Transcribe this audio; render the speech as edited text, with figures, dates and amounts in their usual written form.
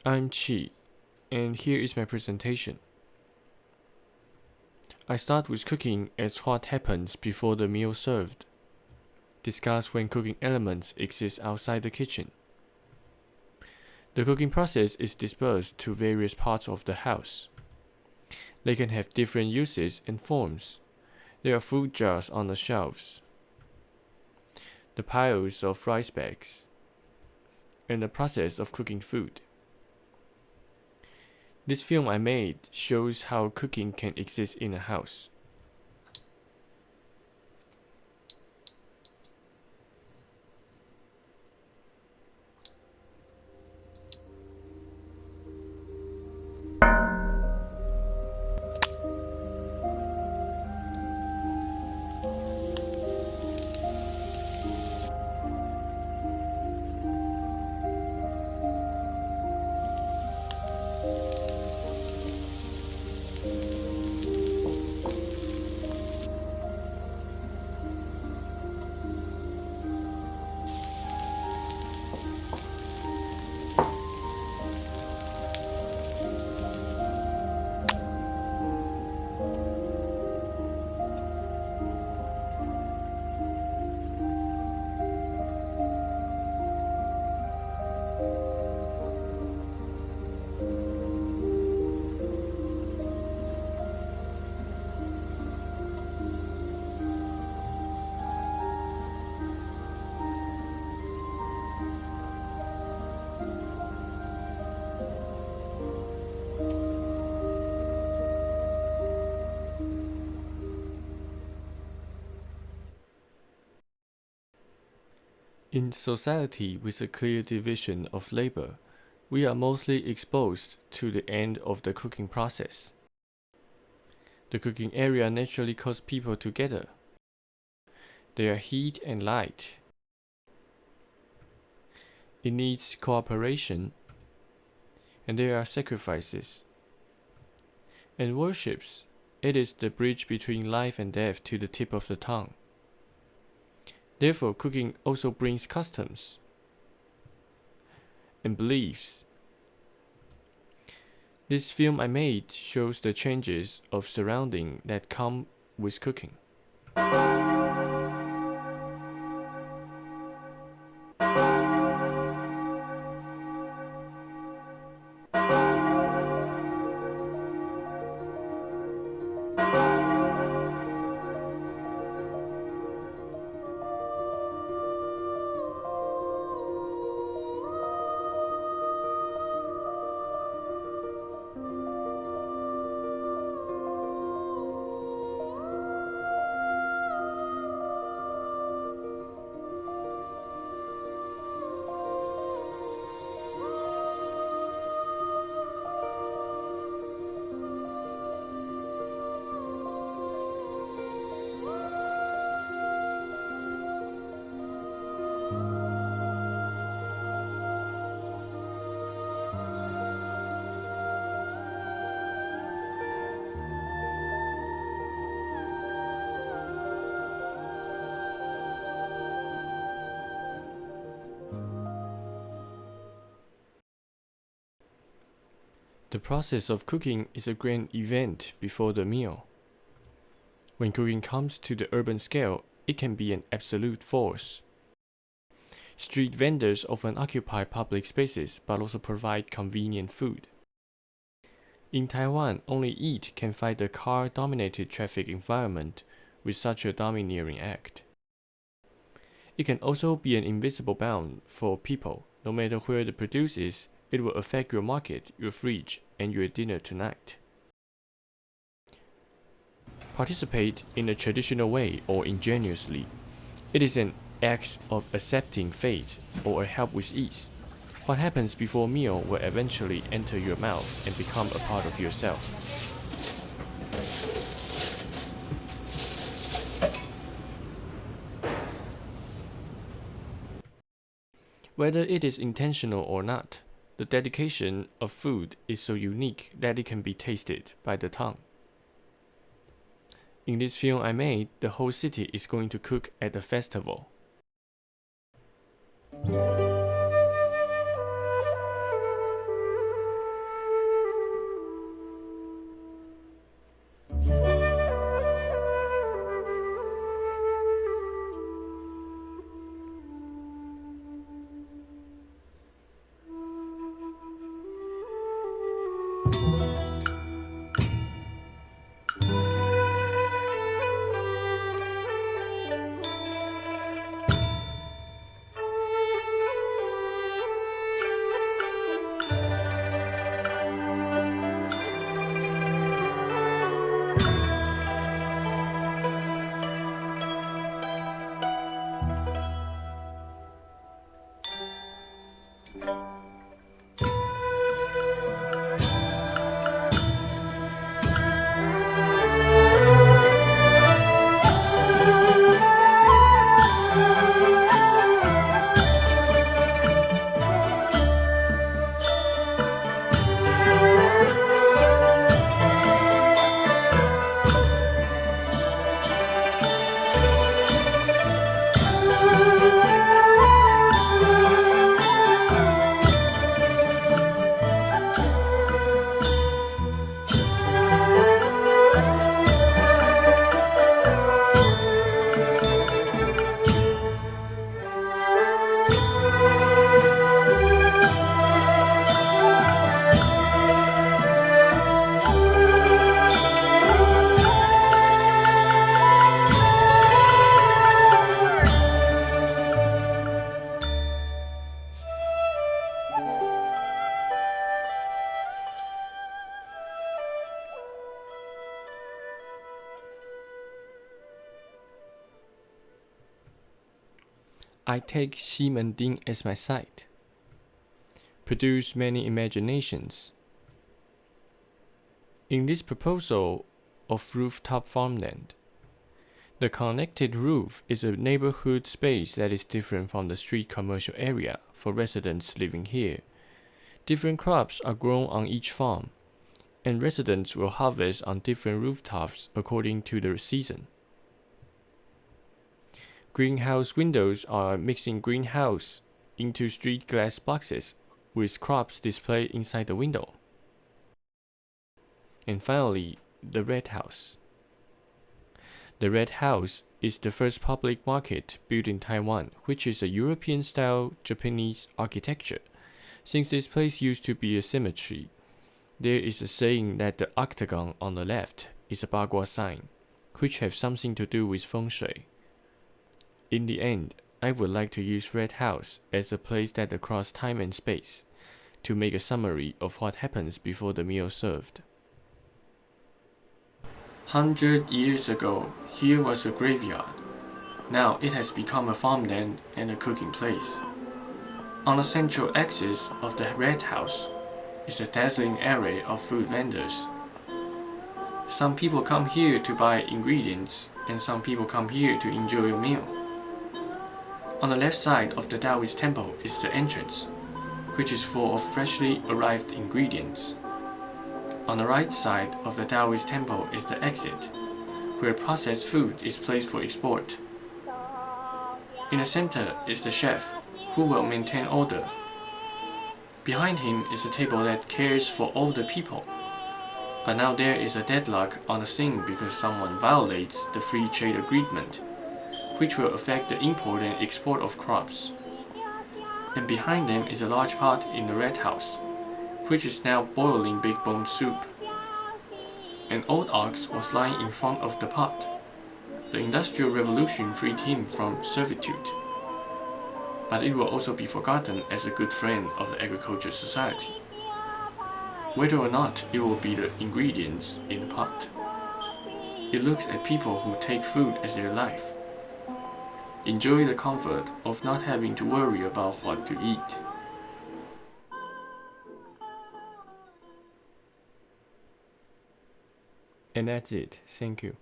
I'm Chi, and here is my presentation. I start with cooking as what happens before the meal served. Discuss when cooking elements exist outside the kitchen. The cooking process is dispersed to various parts of the house. They can have different uses and forms. There are food jars on the shelves, the piles of rice bags, and the process of cooking food. This film I made shows how cooking can exist in a house. In society with a clear division of labor, we are mostly exposed to the end of the cooking process. The cooking area naturally calls people together. There are heat and light. It needs cooperation, and there are sacrifices. And worships, it is the bridge between life and death to the tip of the tongue. Therefore, cooking also brings customs and beliefs. This film I made shows the changes of surrounding that come with cooking. The process of cooking is a grand event before the meal. When cooking comes to the urban scale, it can be an absolute force. Street vendors often occupy public spaces but also provide convenient food. In Taiwan, only eat can fight the car-dominated traffic environment with such a domineering act. It can also be an invisible bound for people. No matter where the produce is, it will affect your market, your fridge, and your dinner tonight. Participate in a traditional way or ingeniously. It is an act of accepting fate or a help with ease. What happens before meal will eventually enter your mouth and become a part of yourself. Whether it is intentional or not, the dedication of food is so unique that it can be tasted by the tongue. In this film I made, the whole city is going to cook at a festival. I take Ximending as my site. Produce many imaginations. In this proposal of rooftop farmland, the connected roof is a neighborhood space that is different from the street commercial area for residents living here. Different crops are grown on each farm, and residents will harvest on different rooftops according to the season. Greenhouse windows are mixing greenhouse into street glass boxes with crops displayed inside the window. And finally, the Red House. The Red House is the first public market built in Taiwan, which is a European-style Japanese architecture. Since this place used to be a cemetery, there is a saying that the octagon on the left is a Bagua sign, which have something to do with feng shui. In the end, I would like to use Red House as a place that across time and space to make a summary of what happens before the meal served. 100 years ago, here was a graveyard. Now it has become a farmland and a cooking place. On the central axis of the Red House is a dazzling array of food vendors. Some people come here to buy ingredients, and some people come here to enjoy a meal. On the left side of the Taoist temple is the entrance, which is full of freshly arrived ingredients. On the right side of the Taoist temple is the exit, where processed food is placed for export. In the center is the chef, who will maintain order. Behind him is a table that cares for all the people. But now there is a deadlock on the scene because someone violates the free trade agreement, which will affect the import and export of crops. And behind them is a large pot in the Red House, which is now boiling big bone soup. An old ox was lying in front of the pot. The Industrial Revolution freed him from servitude. But it will also be forgotten as a good friend of the agricultural society. Whether or not it will be the ingredients in the pot. It looks at people who take food as their life. Enjoy the comfort of not having to worry about what to eat. And that's it. Thank you.